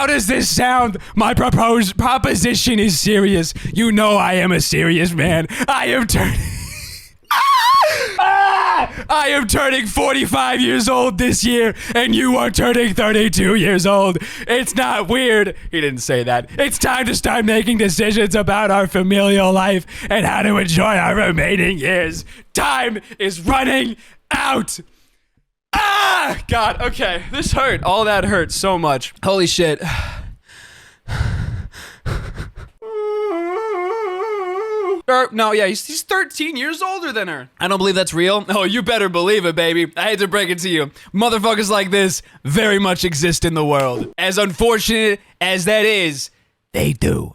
How does this sound? My proposition is serious. You know I am a serious man. I am turning... I am turning 45 years old this year, and you are turning 32 years old. It's not weird. He didn't say that. It's time to start making decisions about our familial life and how to enjoy our remaining years. Time is running out. Ah! God, okay. This hurt. All that hurt so much. Holy shit. No, yeah, he's 13 years older than her. I don't believe that's real. Oh, you better believe it, baby. I hate to break it to you. Motherfuckers like this very much exist in the world. As unfortunate as that is, they do.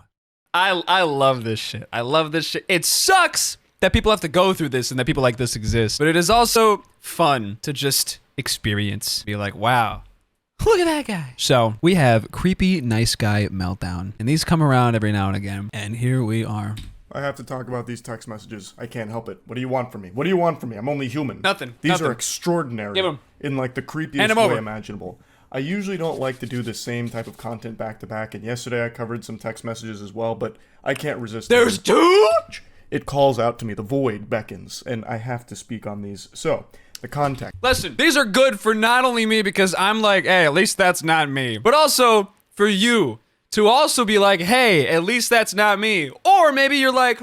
I love this shit. I love this shit. It sucks that people have to go through this and that people like this exist. But it is also fun to just experience. Be like, wow. Look at that guy. So we have creepy nice guy meltdown. And these come around every now and again. And here we are. I have to talk about these text messages. I can't help it. What do you want from me? What do you want from me? I'm only human. Nothing. These Nothing. are extraordinary. Give 'em. In like the creepiest way imaginable. I usually don't like to do the same type of content back to back, and yesterday I covered some text messages as well, but I can't resist. There's two? It calls out to me. The void beckons, and I have to speak on these. So, the context. Listen, these are good for not only me because I'm like, hey, at least that's not me, but also for you. To also be like, hey, at least that's not me. Or maybe you're like,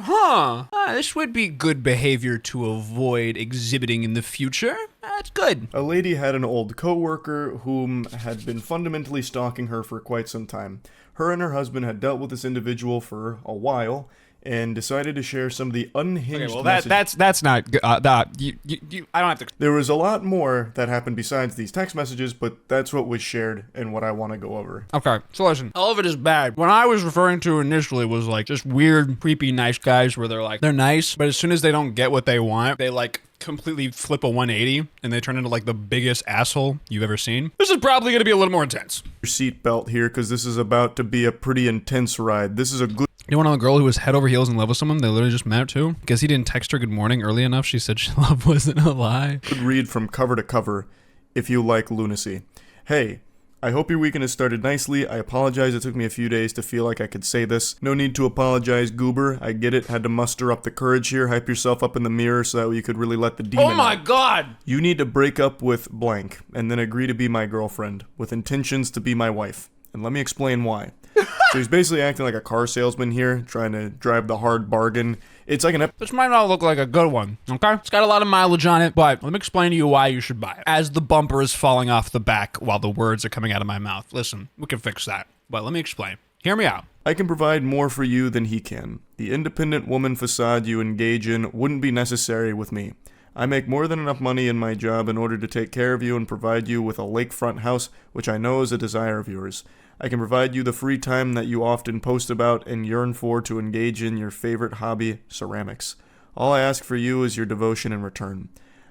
this would be good behavior to avoid exhibiting in the future. That's good. A lady had an old coworker whom had been fundamentally stalking her for quite some time. Her and her husband had dealt with this individual for a while and decided to share some of the unhinged messages. That's not good. I don't have to. There was a lot more that happened besides these text messages, but that's what was shared and what I want to go over. Okay, so listen, all of it is bad. What I was referring to initially was like just weird, creepy, nice guys where they're like, they're nice, but as soon as they don't get what they want, they like completely flip a 180 and they turn into like the biggest asshole you've ever seen. This is probably going to be a little more intense. Your seatbelt here, because this is about to be a pretty intense ride. This is a good... You want to know a girl who was head over heels in love with someone they literally just met too? Because he didn't text her good morning early enough, she said love wasn't a lie. Good read from cover to cover if you like lunacy. Hey, I hope your weekend has started nicely. I apologize it took me a few days to feel like I could say this. No need to apologize, goober. I get it. Had to muster up the courage here. Hype yourself up in the mirror so that you could really let the demon Oh my out. God! You need to break up with blank and then agree to be my girlfriend with intentions to be my wife. And let me explain why. So he's basically acting like a car salesman here, trying to drive the hard bargain. It's like an... This might not look like a good one, okay? It's got a lot of mileage on it, but let me explain to you why you should buy it. As the bumper is falling off the back while the words are coming out of my mouth. Listen, we can fix that, but let me explain. Hear me out. I can provide more for you than he can. The independent woman facade you engage in wouldn't be necessary with me. I make more than enough money in my job in order to take care of you and provide you with a lakefront house, which I know is a desire of yours. I can provide you the free time that you often post about and yearn for to engage in your favorite hobby, ceramics. All I ask for you is your devotion in return.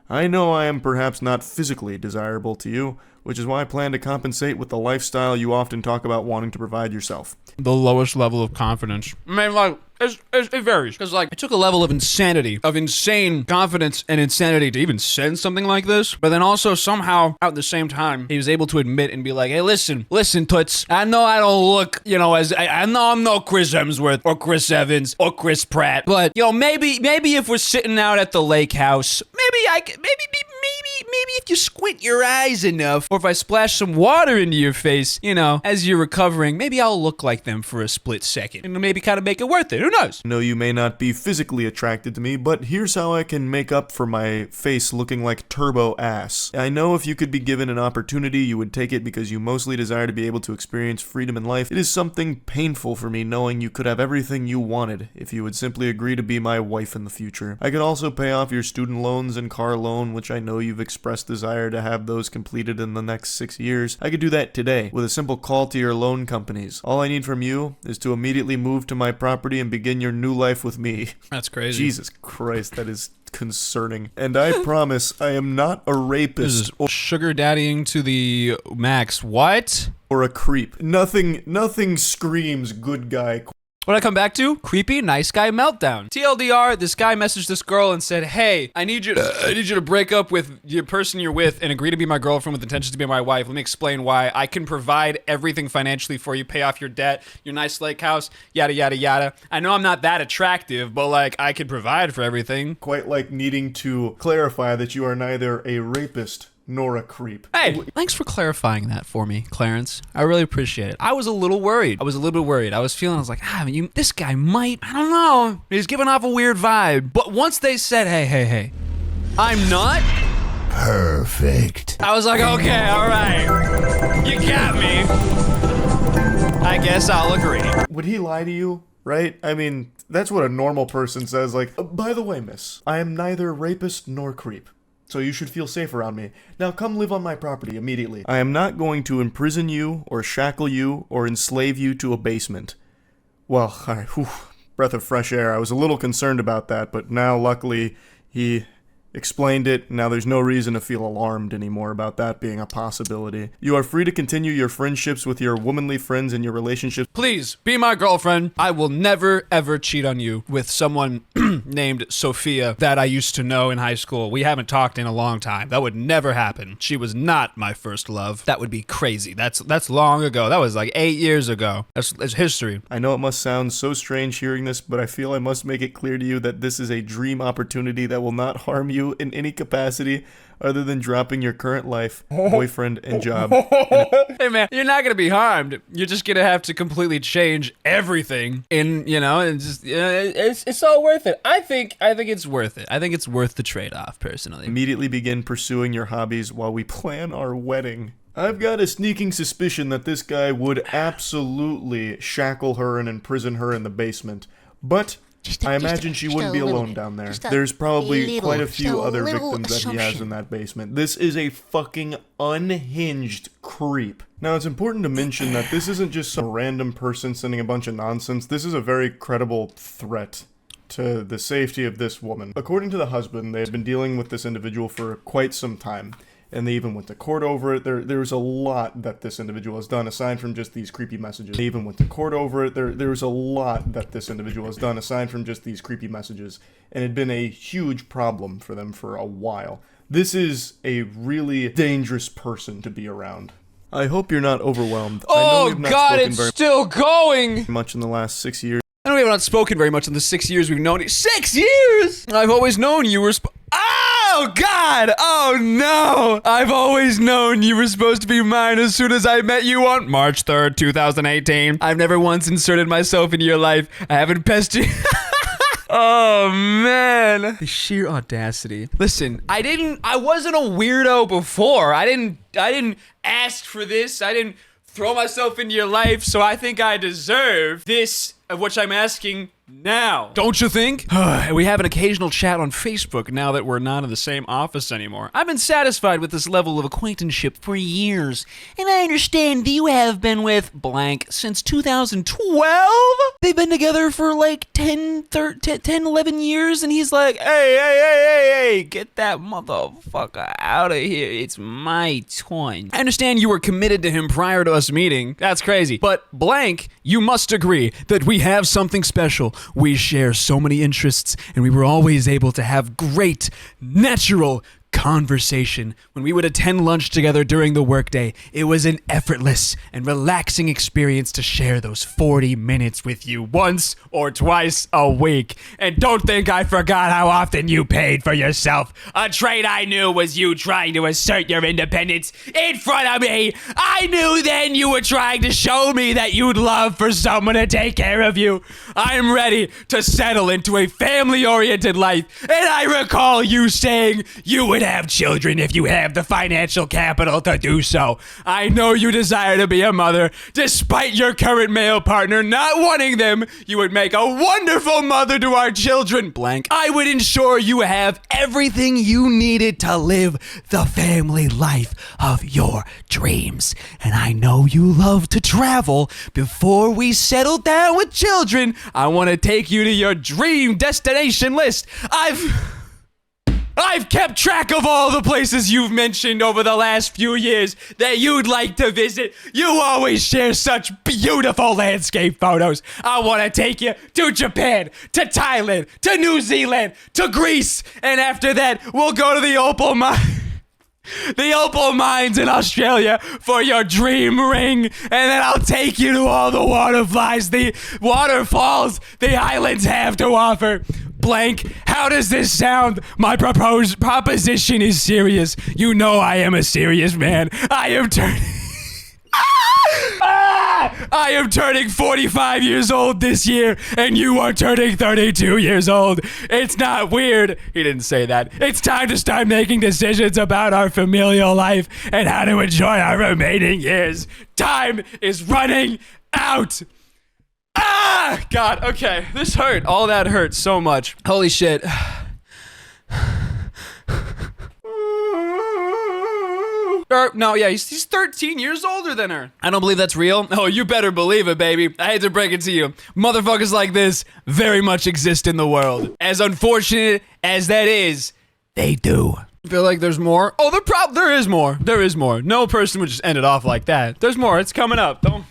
I know I am perhaps not physically desirable to you, which is why I plan to compensate with the lifestyle you often talk about wanting to provide yourself. The lowest level of confidence. I mean, like, it varies. Because, like, it took a level of insanity, of insane confidence and insanity to even send something like this. But then also, somehow, at the same time, he was able to admit and be like, hey, listen, Toots, I know I don't look, I know I'm no Chris Hemsworth or Chris Evans or Chris Pratt. But, maybe if we're sitting out at the lake house, maybe if you squint your eyes enough, or if I splash some water into your face, as you're recovering, maybe I'll look like them for a split second. And maybe kind of make it worth it. Who knows? I know you may not be physically attracted to me, but here's how I can make up for my face looking like turbo ass. I know if you could be given an opportunity, you would take it because you mostly desire to be able to experience freedom in life. It is something painful for me knowing you could have everything you wanted if you would simply agree to be my wife in the future. I could also pay off your student loans and car loan, which I know you've expressed desire to have those completed in the next 6 years. I could do that today with a simple call to your loan companies. All I need from you is to immediately move to my property and begin your new life with me. That's crazy. Jesus Christ, that is concerning. And I promise I am not a rapist or sugar daddying to the max. What? Or a creep. Nothing screams good guy What I come back to? Creepy nice guy meltdown. TLDR, this guy messaged this girl and said, hey, I need you to break up with your person you're with and agree to be my girlfriend with intentions to be my wife. Let me explain why. I can provide everything financially for you, pay off your debt, your nice lake house, yada, yada, yada. I know I'm not that attractive, but like I could provide for everything. Quite like needing to clarify that you are neither a rapist nor a creep. Hey, thanks for clarifying that for me, Clarence. I really appreciate it. I was a little worried. I was like, this guy might, I don't know. He's giving off a weird vibe. But once they said, hey, I'm not perfect, I was like, okay, all right. You got me. I guess I'll agree. Would he lie to you? Right? I mean, that's what a normal person says. Like, by the way, miss, I am neither rapist nor creep, so you should feel safe around me. Now come live on my property immediately. I am not going to imprison you, or shackle you, or enslave you to a basement. Well, alright, breath of fresh air. I was a little concerned about that, but now luckily he explained it. Now there's no reason to feel alarmed anymore about that being a possibility. You are free to continue your friendships with your womanly friends and your relationships. Please, be my girlfriend. I will never, ever cheat on you with someone named Sophia that I used to know in high school. We haven't talked in a long time. That would never happen. She was not my first love. That would be crazy. That's long ago. That was like 8 years ago. That's history. I know it must sound so strange hearing this, but I feel I must make it clear to you that this is a dream opportunity that will not harm you in any capacity other than dropping your current life, boyfriend, and job. Hey man, you're not gonna be harmed. You're just gonna have to completely change everything, and just it's all worth it. I think it's worth it. I think it's worth the trade-off, personally. Immediately begin pursuing your hobbies while we plan our wedding. I've got a sneaking suspicion that this guy would absolutely shackle her and imprison her in the basement, but I imagine she wouldn't be alone down there. There's probably quite a few other victims that he has in that basement. This is a fucking unhinged creep. Now, it's important to mention that this isn't just some random person sending a bunch of nonsense. This is a very credible threat to the safety of this woman. According to the husband, they had been dealing with this individual for quite some time, and they even went to court over it. There's a lot that this individual has done aside from just these creepy messages. They even went to court over it. There's a lot that this individual has done aside from just these creepy messages, and it had been a huge problem for them for a while. This is a really dangerous person to be around. I hope you're not overwhelmed. Oh God, it's still going! Much in the last 6 years. I know we have not spoken very much in the 6 years we've known. 6 years! I've always known you were Oh God! Oh no! I've always known you were supposed to be mine as soon as I met you on March 3rd, 2018. I've never once inserted myself into your life. I haven't pestered you. Oh man. The sheer audacity. Listen, I wasn't a weirdo before. I didn't ask for this. I didn't throw myself into your life, so I think I deserve this of which I'm asking now. Don't you think? We have an occasional chat on Facebook now that we're not in the same office anymore. I've been satisfied with this level of acquaintanceship for years, and I understand you have been with blank since 2012? They've been together for like 10, 11 years, and he's like, hey, get that motherfucker out of here. It's my turn. I understand you were committed to him prior to us meeting. That's crazy. But blank, you must agree that we have something special. We share so many interests, and we were always able to have great, natural conversation. When we would attend lunch together during the workday, it was an effortless and relaxing experience to share those 40 minutes with you once or twice a week. And don't think I forgot how often you paid for yourself. A trait I knew was you trying to assert your independence in front of me. I knew then you were trying to show me that you'd love for someone to take care of you. I am ready to settle into a family-oriented life, and I recall you saying you would have children if you have the financial capital to do so. I know you desire to be a mother. Despite your current male partner not wanting them, you would make a wonderful mother to our children. Blank. I would ensure you have everything you needed to live the family life of your dreams. And I know you love to travel. Before we settle down with children, I want to take you to your dream destination list. I've kept track of all the places you've mentioned over the last few years that you'd like to visit. You always share such beautiful landscape photos. I want to take you to Japan, to Thailand, to New Zealand, to Greece, and after that, we'll go to the opal mine. The opal mines in Australia for your dream ring, and then I'll take you to all the waterfalls the islands have to offer. Blank, how does this sound? My proposition is serious. You know I am a serious man. I am turning 45 years old this year, and you are turning 32 years old. It's not weird. He didn't say that. It's time to start making decisions about our familial life and how to enjoy our remaining years. Time is running out. Ah! God, okay. This hurt. All that hurt so much. Holy shit. No, yeah, he's 13 years older than her. I don't believe that's real. Oh, you better believe it, baby. I hate to break it to you. Motherfuckers like this very much exist in the world. As unfortunate as that is, they do. I feel like there's more. Oh, there is more. There is more. No person would just end it off like that. There's more. It's coming up. Don't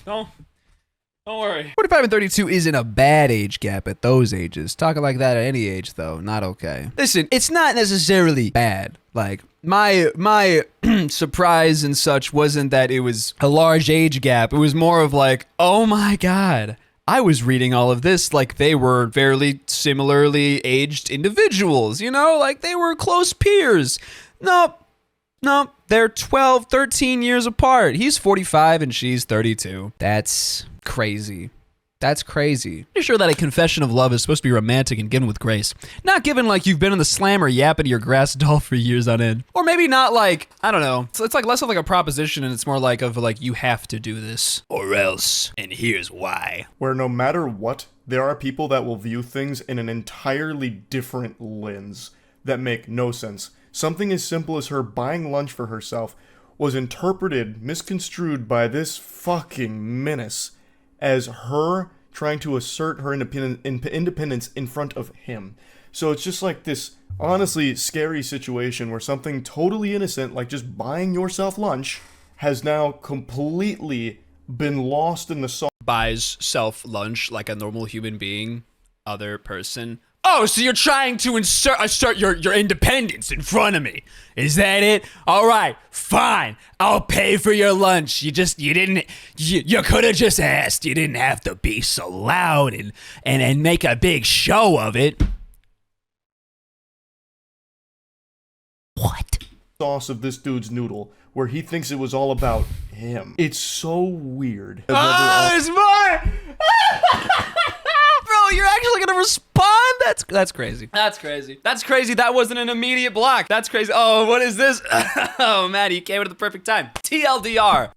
worry. 45 and 32 isn't a bad age gap at those ages. Talking like that at any age, though, not okay. Listen, it's not necessarily bad. Like, my surprise and such wasn't that it was a large age gap. It was more of like, oh my God, I was reading all of this like they were fairly similarly aged individuals, you know? Like, they were close peers. Nope, they're 12, 13 years apart. He's 45 and she's 32. That's crazy. That's crazy. Pretty sure that a confession of love is supposed to be romantic and given with grace. Not given like you've been in the slammer yapping to your grass doll for years on end. Or maybe not like, I don't know. It's like less of like a proposition and it's more like of like, you have to do this. Or else. And here's why. Where no matter what, there are people that will view things in an entirely different lens that make no sense. Something as simple as her buying lunch for herself was misconstrued by this fucking menace as her trying to assert her independence in front of him. So it's just like this honestly scary situation where something totally innocent, like just buying yourself lunch, has now completely been lost in the sauce. Buys self lunch like a normal human being, other person. Oh, so you're trying to assert your independence in front of me. Is that it? All right, fine. I'll pay for your lunch. You could have just asked. You didn't have to be so loud and make a big show of it. What? Sauce of this dude's noodle, where he thinks it was all about him. It's so weird. There's more! Bro, you're actually gonna respond? That's crazy. That's crazy. That's crazy. That wasn't an immediate block. That's crazy. Oh, what is this? Oh, Maddie, you came at the perfect time. TLDR.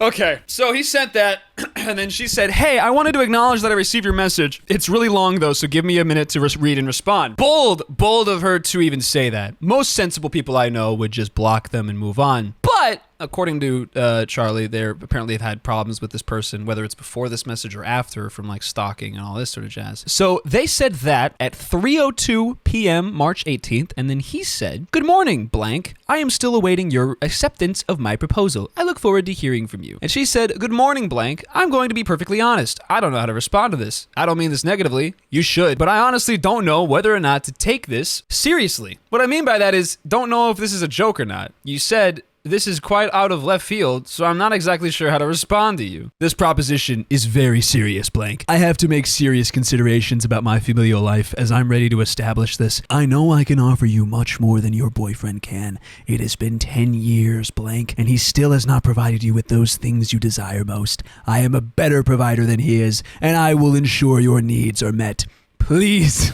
Okay, so he sent that, and then she said, hey, I wanted to acknowledge that I received your message. It's really long, though, so give me a minute to read and respond. Bold of her to even say that. Most sensible people I know would just block them and move on. But according to Charlie, they apparently have had problems with this person, whether it's before this message or after, from like stalking and all this sort of jazz. So they said that at 3:02 p.m. March 18th, and then he said, good morning, blank. I am still awaiting your acceptance of my proposal. I look forward to hearing from you. And she said, good morning, blank. I'm going to be perfectly honest. I don't know how to respond to this. I don't mean this negatively. You should. But I honestly don't know whether or not to take this seriously. What I mean by that is, don't know if this is a joke or not. You said, this is quite out of left field, so I'm not exactly sure how to respond to you. This proposition is very serious, blank. I have to make serious considerations about my familial life as I'm ready to establish this. I know I can offer you much more than your boyfriend can. It has been 10 years, blank, and he still has not provided you with those things you desire most. I am a better provider than he is, and I will ensure your needs are met. Please.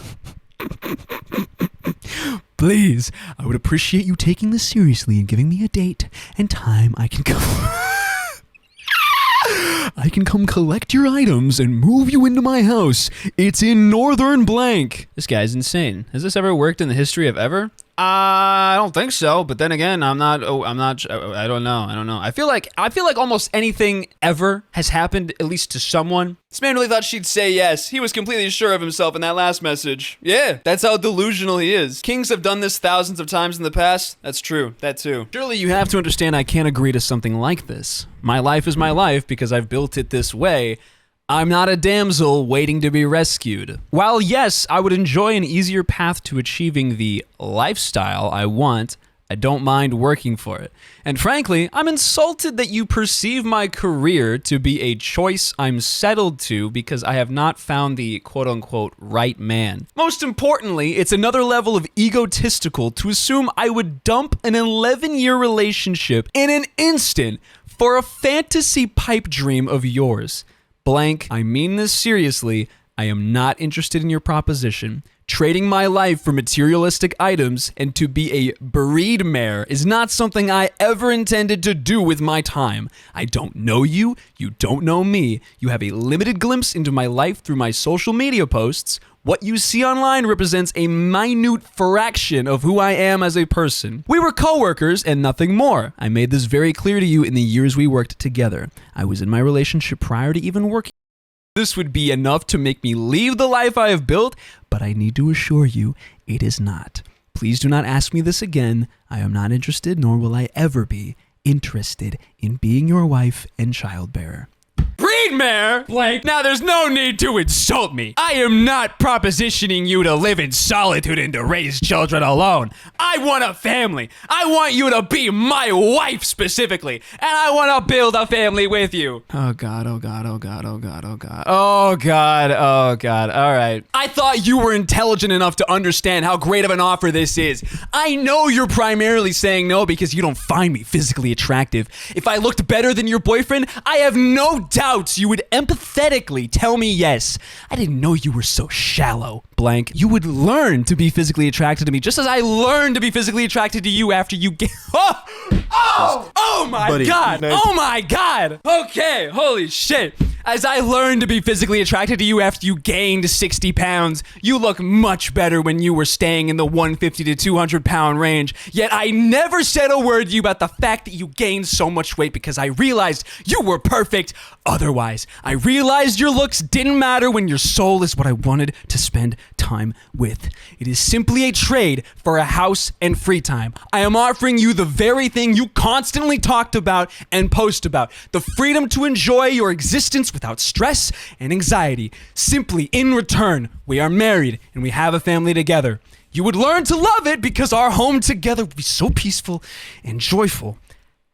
Please, I would appreciate you taking this seriously and giving me a date and time I can come collect your items and move you into my house. It's in northern blank. This guy's insane. Has this ever worked in the history of ever? I don't think so. But then again, I don't know. I feel like almost anything ever has happened, at least to someone. This man really thought she'd say yes. He was completely sure of himself in that last message. Yeah, that's how delusional he is. Kings have done this thousands of times in the past. That's true. That too. Surely you have to understand I can't agree to something like this. My life is my life because I've built it this way. I'm not a damsel waiting to be rescued. While yes, I would enjoy an easier path to achieving the lifestyle I want, I don't mind working for it. And frankly, I'm insulted that you perceive my career to be a choice I'm settled to because I have not found the quote-unquote right man. Most importantly, it's another level of egotistical to assume I would dump an 11-year relationship in an instant for a fantasy pipe dream of yours. Blank, I mean this seriously. I am not interested in your proposition. Trading my life for materialistic items and to be a breed mare is not something I ever intended to do with my time. I don't know you. You don't know me. You have a limited glimpse into my life through my social media posts. What you see online represents a minute fraction of who I am as a person. We were coworkers and nothing more. I made this very clear to you in the years we worked together. I was in my relationship prior to even working. This would be enough to make me leave the life I have built, but I need to assure you, it is not. Please do not ask me this again. I am not interested, nor will I ever be interested in being your wife and childbearer. Breed mare? Blank. Now there's no need to insult me. I am not propositioning you to live in solitude and to raise children alone. I want a family. I want you to be my wife specifically. And I want to build a family with you. Oh God, oh God, oh God, oh God, oh God. Oh God, oh God. All right. I thought you were intelligent enough to understand how great of an offer this is. I know you're primarily saying no because you don't find me physically attractive. If I looked better than your boyfriend, I have no doubt you would empathetically tell me yes. I didn't know you were so shallow. Blank. You would learn to be physically attracted to me just as I learned to be physically attracted to you after you get. Oh my Buddy, God. Oh my God. Okay. Holy shit. As I learned to be physically attracted to you after you gained 60 pounds, you look much better when you were staying in the 150 to 200 pound range. Yet I never said a word to you about the fact that you gained so much weight because I realized you were perfect otherwise. I realized your looks didn't matter when your soul is what I wanted to spend time with. It is simply a trade for a house and free time. I am offering you the very thing you constantly talked about and post about. The freedom to enjoy your existence without stress and anxiety. Simply in return, we are married and we have a family together. You would learn to love it because our home together would be so peaceful and joyful.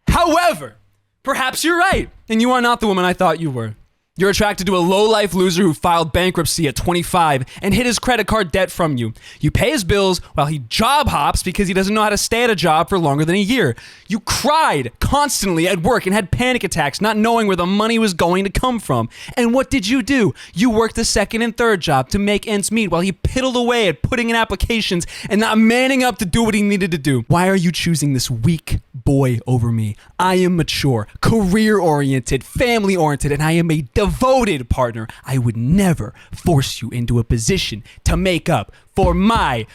However, perhaps you're right and you are not the woman I thought you were. You're attracted to a low-life loser who filed bankruptcy at 25 and hid his credit card debt from you. You pay his bills while he job hops because he doesn't know how to stay at a job for longer than a year. You cried constantly at work and had panic attacks not knowing where the money was going to come from. And what did you do? You worked the second and third job to make ends meet while he piddled away at putting in applications and not manning up to do what he needed to do. Why are you choosing this weak boy over me? I am mature, career-oriented, family-oriented, and I am a devoted partner. I would never force you into a position to make up for my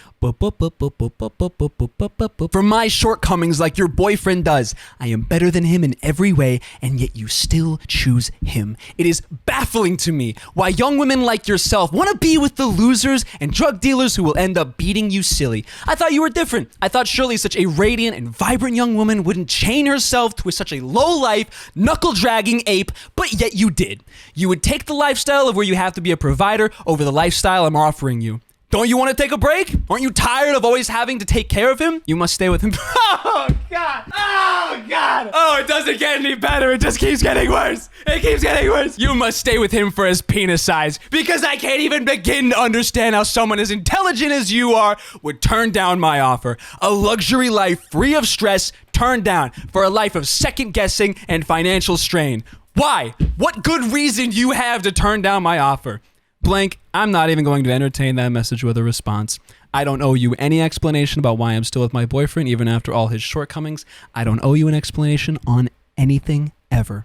shortcomings like your boyfriend does. I am better than him in every way, and yet you still choose him. It is baffling to me why young women like yourself want to be with the losers and drug dealers who will end up beating you silly. I thought you were different. I thought surely such a radiant and vibrant young woman wouldn't chain herself to such a low-life, knuckle-dragging ape, but yet you did. You would take the lifestyle of where you have to be a provider over the lifestyle I'm offering you. Don't you want to take a break? Aren't you tired of always having to take care of him? You must stay with him. Oh, God. Oh, God. Oh, it doesn't get any better. It just keeps getting worse. It keeps getting worse. You must stay with him for his penis size because I can't even begin to understand how someone as intelligent as you are would turn down my offer. A luxury life free of stress turned down for a life of second guessing and financial strain. Why? What good reason do you have to turn down my offer? Blank, I'm not even going to entertain that message with a response. I don't owe you any explanation about why I'm still with my boyfriend, even after all his shortcomings. I don't owe you an explanation on anything ever.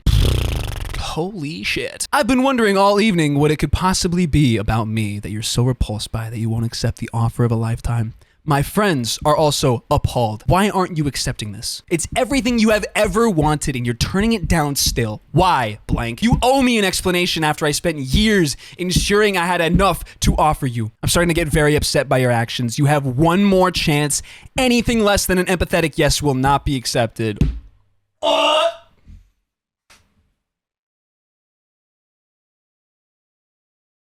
Holy shit. I've been wondering all evening what it could possibly be about me that you're so repulsed by that you won't accept the offer of a lifetime. My friends are also appalled. Why aren't you accepting this? It's everything you have ever wanted and you're turning it down still. Why, blank? You owe me an explanation after I spent years ensuring I had enough to offer you. I'm starting to get very upset by your actions. You have one more chance. Anything less than an empathetic yes will not be accepted.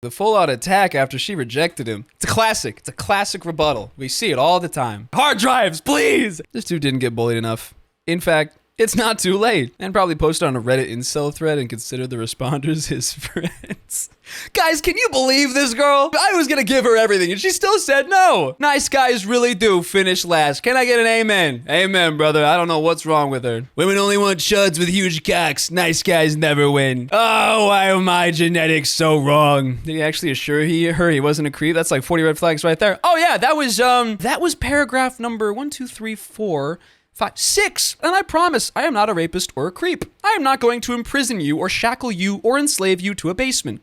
The full-out attack after she rejected him. It's a classic. It's a classic rebuttal. We see it all the time. Hard drives, please! This dude didn't get bullied enough. In fact, it's not too late. And probably posted on a Reddit incel thread and considered the responders his friends. Guys, can you believe this girl? I was gonna give her everything and she still said no. Nice guys really do finish last. Can I get an amen? Amen, brother. I don't know what's wrong with her. Women only want chuds with huge cocks. Nice guys never win. Oh, why are my genetics so wrong? Did he actually assure her he wasn't a creep? That's like 40 red flags right there. Oh yeah, that was paragraph number 1, 2, 3, 4, 5, 6. And I promise I am not a rapist or a creep. I am not going to imprison you or shackle you or enslave you to a basement.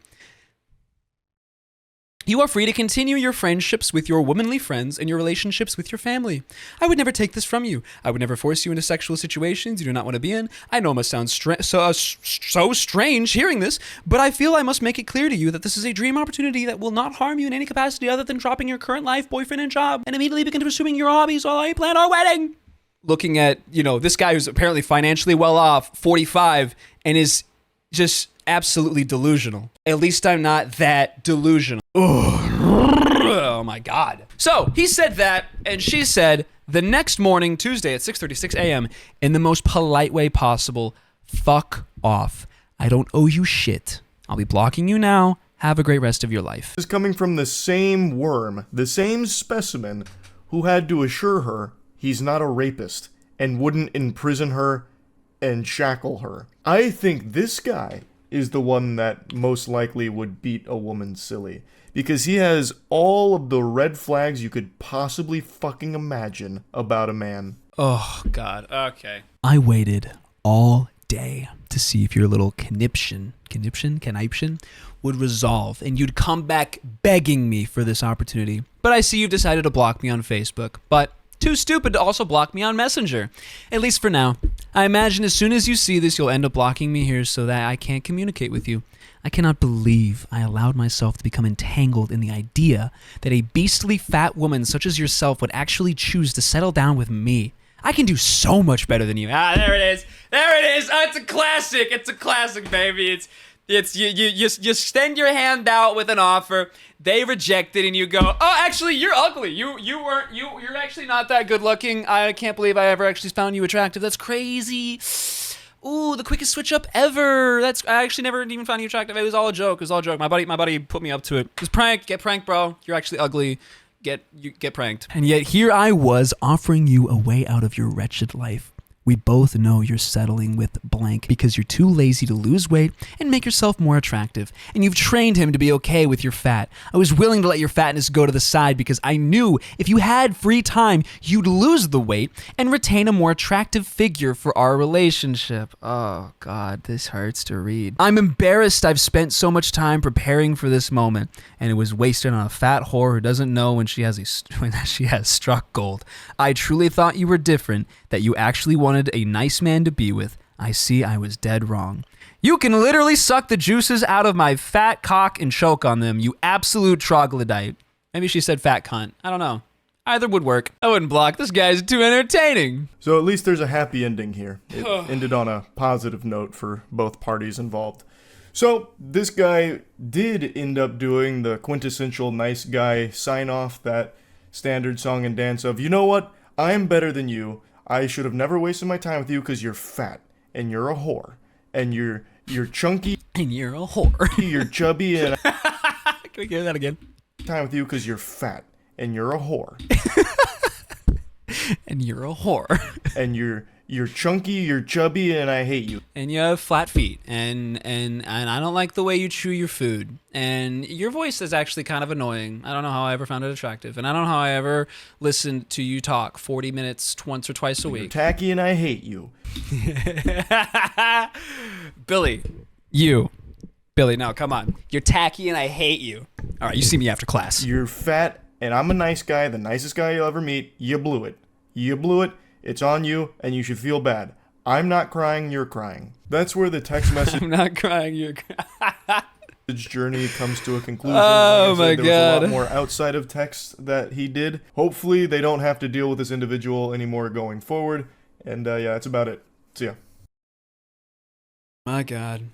You are free to continue your friendships with your womanly friends and your relationships with your family. I would never take this from you. I would never force you into sexual situations you do not want to be in. I know it must sound so strange hearing this, but I feel I must make it clear to you that this is a dream opportunity that will not harm you in any capacity other than dropping your current life, boyfriend, and job, and immediately begin pursuing your hobbies while I plan our wedding. Looking at, this guy who's apparently financially well off, 45, and is just absolutely delusional. At least I'm not that delusional. Oh my God. So he said that, and she said the next morning, Tuesday at 6:36 a.m., in the most polite way possible, fuck off. I don't owe you shit. I'll be blocking you now. Have a great rest of your life. This is coming from the same worm, the same specimen, who had to assure her he's not a rapist and wouldn't imprison her and shackle her. I think this guy is the one that most likely would beat a woman silly, because he has all of the red flags you could possibly fucking imagine about a man. Oh, God. Okay. I waited all day to see if your little conniption would resolve and you'd come back begging me for this opportunity. But I see you've decided to block me on Facebook, but too stupid to also block me on Messenger. At least for now. I imagine as soon as you see this, you'll end up blocking me here so that I can't communicate with you. I cannot believe I allowed myself to become entangled in the idea that a beastly fat woman such as yourself would actually choose to settle down with me. I can do so much better than you. Ah, there it is. There it is. Oh, it's a classic. It's a classic, baby. It's you extend your hand out with an offer. They reject it, and you go, "Oh, actually, you're ugly. You're actually not that good looking. I can't believe I ever actually found you attractive. That's crazy. Ooh, the quickest switch up ever. I actually never even found you attractive. It was all a joke. It was all a joke. My buddy put me up to it. It was prank. Get pranked, bro. You're actually ugly. Get pranked." And yet here I was offering you a way out of your wretched life. We both know you're settling with blank because you're too lazy to lose weight and make yourself more attractive. And you've trained him to be okay with your fat. I was willing to let your fatness go to the side because I knew if you had free time, you'd lose the weight and retain a more attractive figure for our relationship. Oh God, this hurts to read. I'm embarrassed I've spent so much time preparing for this moment and it was wasted on a fat whore who doesn't know when she has struck gold. I truly thought you were different, that you actually wanted a nice man to be with. I see I was dead wrong. You can literally suck the juices out of my fat cock and choke on them, you absolute troglodyte. Maybe she said fat cunt. I don't know. Either would work. I wouldn't block. This guy's too entertaining. So at least there's a happy ending here. It ended on a positive note for both parties involved. So this guy did end up doing the quintessential nice guy sign off, that standard song and dance of, you know what? I'm better than you. I should have never wasted my time with you because you're fat and you're a whore and you're chunky and you're a whore. You're chubby and can we hear that again? Time with you because you're fat and you're a whore. And you're a whore. And you're chunky, you're chubby, and I hate you. And you have flat feet, and I don't like the way you chew your food. And your voice is actually kind of annoying. I don't know how I ever found it attractive, and I don't know how I ever listened to you talk 40 minutes once or twice a week. You're tacky, and I hate you. Billy, no, come on. You're tacky, and I hate you. All right, you see me after class. You're fat, and I'm a nice guy, the nicest guy you'll ever meet, you blew it. You blew it, it's on you, and you should feel bad. I'm not crying, you're crying. That's where the text message I'm not crying, you're crying. journey comes to a conclusion. Oh Like I said, my there was a God. lot more outside of text that he did. Hopefully they don't have to deal with this individual anymore going forward. And yeah, that's about it. See ya. My God.